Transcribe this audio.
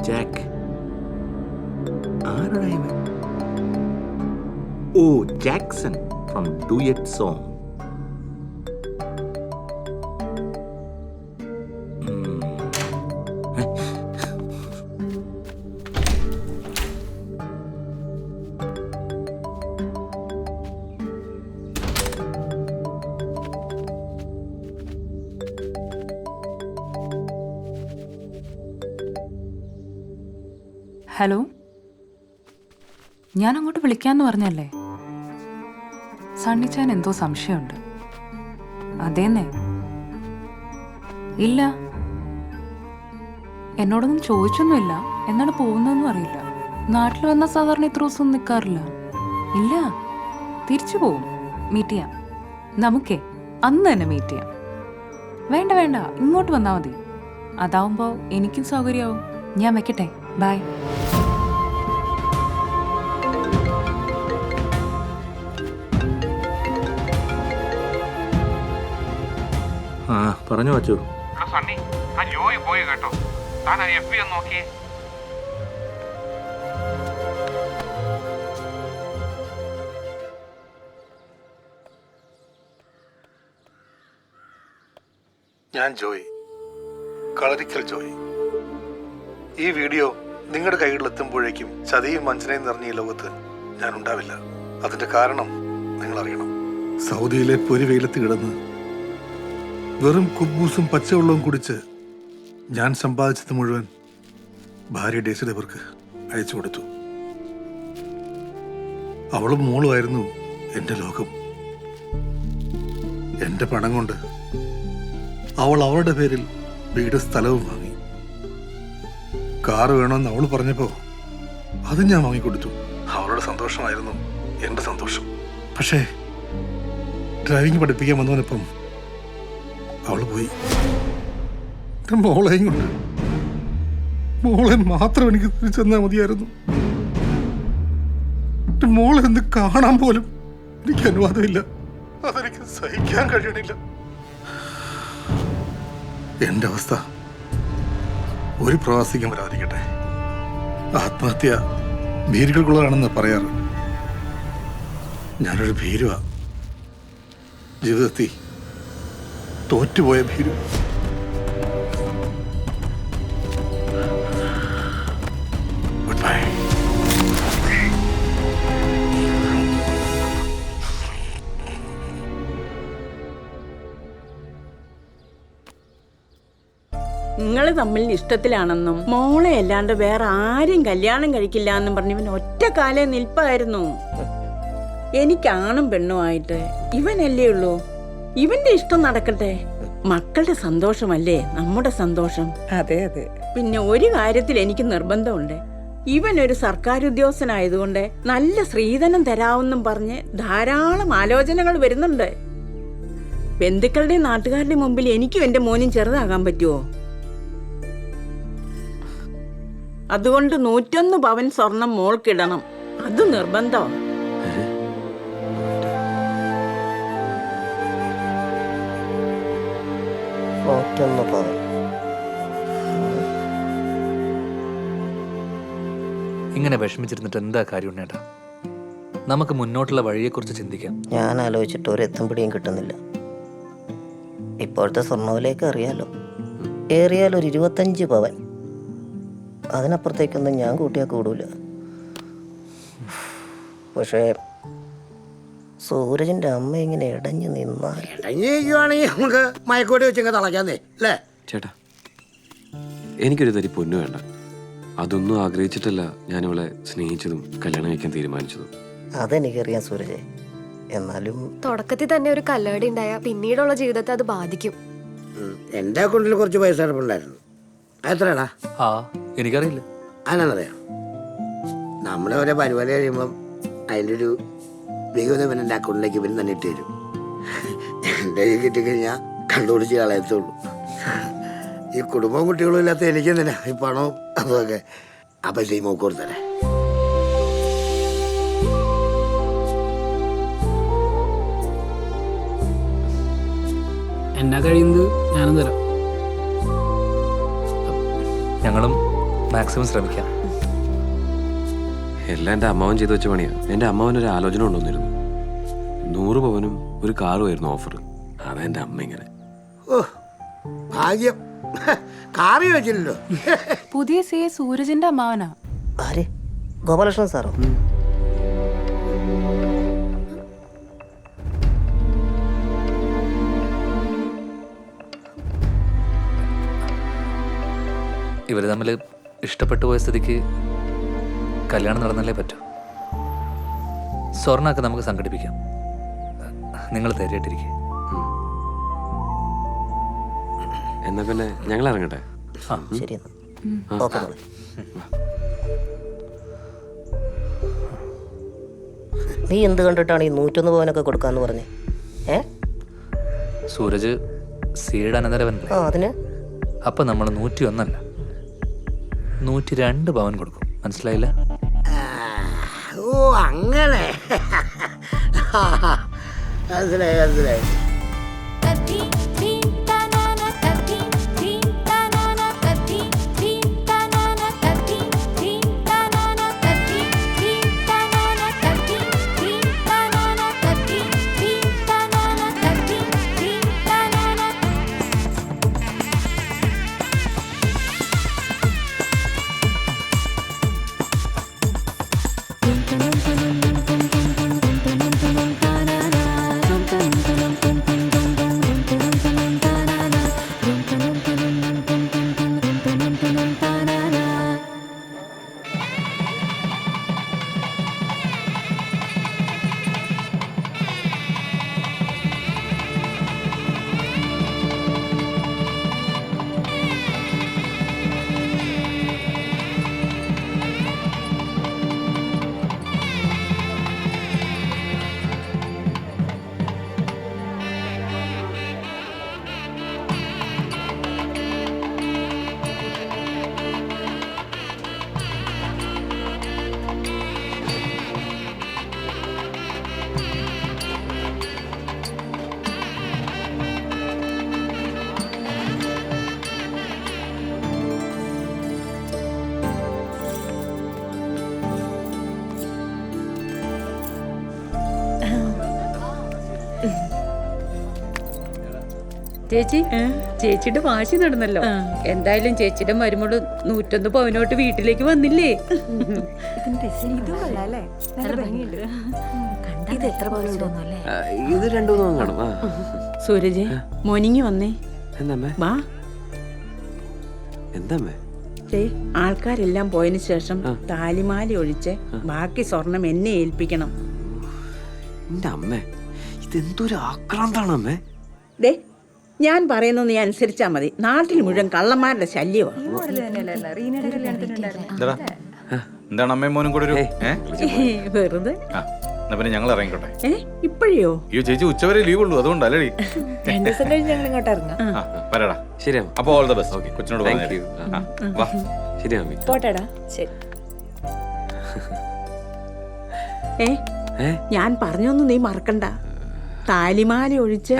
Jack. ആരാ ഇവൻ? ഓ, Jackson from duet song. Hello, ഞാൻ അങ്ങോട്ട് വിളിക്കാന്ന് പറഞ്ഞല്ലേ? സണ്ണിച്ചാൻ എന്തോ സംശയമുണ്ട്. അതേന്നെ. ഇല്ല, എന്നോടൊന്നും ചോദിച്ചൊന്നുമില്ല. എന്നാണ് പോകുന്നതെന്നും അറിയില്ല. നാട്ടിൽ വന്ന സാധാരണ ഇത്ര ദിവസം നിൽക്കാറില്ല. ഇല്ല, തിരിച്ചു പോവും. മീറ്റ് ചെയ്യാം. നമുക്കേ അന്ന് തന്നെ മീറ്റ് ചെയ്യാം. വേണ്ട വേണ്ട, ഇങ്ങോട്ട് വന്നാൽ മതി. അതാവുമ്പോൾ എനിക്കും സൗകര്യമാവും. ഞാൻ വെക്കട്ടെ. ബൈ. ആ, പറഞ്ഞു വച്ചു. സണ്ണി, ആ ജോയി പോയി കേട്ടോ. താൻ ആ FB ഒന്ന് നോക്കിയേ. ഞാൻ ജോയ്, കളരിക്കൽ ജോയ്. ഈ വീഡിയോ നിങ്ങളുടെ കൈകളിലെത്തുമ്പോഴേക്കും ചതിയും വഞ്ചനയും നിറഞ്ഞ ഈ ലോകത്ത് ഞാൻ ഉണ്ടാവില്ല. അതിന്റെ കാരണം നിങ്ങൾ അറിയണം. സൗദിയിലെ പൊരിവെയിലത്ത് കിടന്ന് വെറും കുബൂസും പച്ചവെള്ളവും കുടിച്ച് ഞാൻ സമ്പാദിച്ചത് മുഴുവൻ ഭാര്യ ഡേസിഡവർക്ക് അയച്ചു കൊടുത്തു. അവളും മോളുമായിരുന്നു എൻ്റെ ലോകം. എൻ്റെ പണം കൊണ്ട് അവൾ അവളുടെ പേരിൽ വീട് സ്ഥലവും വാങ്ങി. കാറ് വേണമെന്ന് അവൾ പറഞ്ഞപ്പോൾ അത് ഞാൻ വാങ്ങിക്കൊടുത്തു. അവളുടെ സന്തോഷമായിരുന്നു എൻ്റെ സന്തോഷം. പക്ഷേ ഡ്രൈവിംഗ് പഠിപ്പിക്കാൻ വന്നവനൊപ്പം അവൾ പോയി. എൻ്റെ മോളെയും കൊണ്ട്. മോളെ മാത്രം എനിക്ക് തിരിച്ചെന്നാൽ മതിയായിരുന്നു. എൻ്റെ മോളെ ഒന്ന് കാണാൻ പോലും എനിക്ക് അനുവാദമില്ല. അതെനിക്ക് സഹിക്കാൻ കഴിയണില്ല. എൻ്റെ അവസ്ഥ ഒരു പ്രവാസിക്കും വരാതിരിക്കട്ടെ. ആത്മഹത്യ ഭീരുക്കൾക്കുള്ളതാണെന്ന് പറയാറ്. ഞാനൊരു ഭീരുവാ. ജീവിതത്തിൽ തോറ്റുപോയ ഭീരു. Good bye. നിങ്ങൾ തമ്മിൽ ഇഷ്ടത്തിലാണെന്നും മോളെ അല്ലാണ്ട് വേറെ ആരും കല്യാണം കഴിക്കില്ല എന്നും പറഞ്ഞ് ഇവൻ ഒറ്റ കാലേ നിൽപ്പായിരുന്നു. എനിക്കാണും പെണ്ണുമായിട്ട് ഇവനല്ലേ ഉള്ളൂ. ഇവന്റെ ഇഷ്ടം നടക്കട്ടെ. മക്കളുടെ സന്തോഷമല്ലേ നമ്മുടെ സന്തോഷം. അതെ അതെ. പിന്നെ ഒരു കാര്യത്തിൽ എനിക്ക് നിർബന്ധമുണ്ട്. ഇവൻ ഒരു സർക്കാർ ഉദ്യോഗസ്ഥനായതുകൊണ്ട് നല്ല സ്ത്രീധനം തരാമെന്നും പറഞ്ഞ് ധാരാളം ആലോചനകൾ വരുന്നുണ്ട്. ബന്ധുക്കളുടെയും നാട്ടുകാരുടെയും മുമ്പിൽ എനിക്കും എന്റെ മോനും ചെറുതാകാൻ പറ്റുമോ? അതുകൊണ്ട് 101 പവൻ സ്വർണം മോൾക്കിടണം. അത് നിർബന്ധം. ഇങ്ങനെ വിഷമിച്ചിരുന്നിട്ട് എന്താ കാര്യം ഉണ്ണേട്ടാ? നമുക്ക് മുന്നോട്ടുള്ള വഴിയെക്കുറിച്ച് ചിന്തിക്കാം. ഞാൻ ആലോചിച്ചിട്ട് ഒരു എത്തും പിടിയും കിട്ടുന്നില്ല. ഇപ്പോഴത്തെ സ്വർണ്ണവിലേക്ക് അറിയാലോ. ഏറിയാൽ ഒരു 25 പവൻ. അതിനപ്പുറത്തേക്കൊന്നും ഞാൻ കൂട്ടിയാൽ കൂടൂല. പക്ഷേ സൂരജിന്റെ അമ്മ ഇങ്ങനെ ഇടഞ്ഞു നിന്നാൽ നമുക്ക് മയക്കോടി വെച്ചങ്ങ് തളയ്ക്കാന്നേ അല്ലേ? ചേട്ടാ, എനിക്കൊരു തരി പൊന്നു വേണ്ട. അതൊന്നും ആഗ്രഹിച്ചിട്ടല്ല ഞാൻ അവളെ സ്നേഹിച്ചതും കല്യാണം കഴിക്കാൻ തീരുമാനിച്ചതും. അതെനിക്കറിയാം സൂരജ്. എന്നാലും തുടക്കത്തിൽ തന്നെ ഒരു കല്ലേടി ഉണ്ടായ പിന്നീടുള്ള ജീവിതത്തെ അത് ബാധിക്കും. എന്റെ അക്കൗണ്ടിൽ കുറച്ച് പൈസ കിടപ്പുണ്ടായിരുന്നു. എത്രയാടാ? ആ, എനിക്കറിയില്ല. അതിനാന്നറിയാം, നമ്മളെ ഓരോ പരിപാടി കഴിയുമ്പം അതിൻ്റെ ഒരു വിഹിതം പിന്നെ എൻ്റെ അക്കൗണ്ടിലേക്ക് പിന്നെ തന്നെ ഇട്ട് തരും. എൻ്റെ കയ്യിൽ കിട്ടിക്കഴിഞ്ഞാൽ കണ്ടുപിടിച്ച് കളയത്തുള്ളൂ. ഈ കുടുംബവും കുട്ടികളും ഇല്ലാത്ത എനിക്കെന്തിനാ ഈ പണവും അതൊക്കെ. ആ പൈസ ഈ മോക്ക് കൊടുത്തല്ലേ. എന്നാ കഴിയുന്നത് ഞാനും തരാം. ഞങ്ങളും മാക്സിമം ശ്രമിക്കാം. എല്ലാം എൻ്റെ അമ്മാവൻ ചെയ്തു വെച്ച പണിയാ. എൻ്റെ അമ്മാവൻ ഒരു ആലോചന കൊണ്ടുവന്നിരുന്നു. 100 പവനും ഒരു കാറുമായിരുന്നു ഓഫർ. അതാ എൻ്റെ അമ്മ ഇങ്ങനെ. ഓ ഭാഗ്യം, കാറി വെച്ചില്ലല്ലോ. പുതിയ സി എ സൂരജിന്റെ അമ്മാവനാ. ആര്? ഗോപാലകൃഷ്ണൻ സാറോ? ഇവർ തമ്മിൽ ഇഷ്ടപ്പെട്ടു പോയ സ്ഥിതിക്ക് കല്യാണം നടന്നല്ലേ പറ്റൂ. സ്വർണ്ണമൊക്കെ നമുക്ക് സംഘടിപ്പിക്കാം. നിങ്ങൾ ധൈര്യമായിട്ടിരിക്കുക. എന്നാ പിന്നെ ഞങ്ങൾ ഇറങ്ങട്ടെ. ശരി എന്നാ. ഓക്കെ മോളെ. നീ എന്ത് കണ്ടിട്ടാണ് ഈ 101 പവനൊക്കെ കൊടുക്കാന്ന് പറഞ്ഞേ? സൂരജ് സീഡ് അനന്തരവനല്ലേ? അതിന് അപ്പം നമ്മൾ 101 അല്ല 102 പവൻ കൊടുക്കും. മനസ്സിലായില്ല? ഓ അങ്ങനെ മനസ്സിലായി മനസ്സിലായി. ചേച്ചി, ചേച്ചിയുടെ വാശി നടന്നല്ലോ. എന്തായാലും ചേച്ചിയുടെ മരുമോള് 101 പവനോട്ട് വീട്ടിലേക്ക് വന്നില്ലേ? ഇത് എത്ര പവനുണ്ടോന്നല്ലേ? ഇത് 2-3 പവൻ കാണും. സൂരജ് മോർണിംഗ് വന്നേ. എന്താമ്മേ? വാ. എന്താമ്മേ? ആൾക്കാരെല്ലാം പോയതിനു ശേഷം താലിമാല ഒഴിച്ച് ബാക്കി സ്വർണം എന്നെ ഏൽപ്പിക്കണം. എന്റെ അമ്മേ, ഇതെന്തൊരു ആക്രാന്താണ് അമ്മേ. ദേ, ഞാൻ പറയുന്നത് നീ അനുസരിച്ചാ മതി. നാട്ടിൽ മുഴുവൻ കള്ളന്മാരുടെ ശല്യമാണ്. എന്താണ് അമ്മയും മോനും കൂടെ ഒരു വെറുതെ. പിന്നെ ഞങ്ങൾ ഇറങ്ങിക്കോട്ടെ. ഇപ്പോഴോ? അയ്യോ ചേച്ചി, ഉച്ചവരെ ലീവ് ഉള്ളൂ, അതുകൊണ്ടല്ലേ. 2 ദിവസം കഴിഞ്ഞ് ഞങ്ങൾ ഇങ്ങോട്ട് ഇറങ്ങാം. വരടാ. ശരി അപ്പൊ ഓൾ ദ ബെസ്റ്റ്. കൊച്ചിനോട് വാ. ശരി അമ്മ. പോട്ടെടാ. ശരി. ഞാൻ പറഞ്ഞൊന്നും നീ മറക്കണ്ട. താലിമാല ഒഴിച്ച്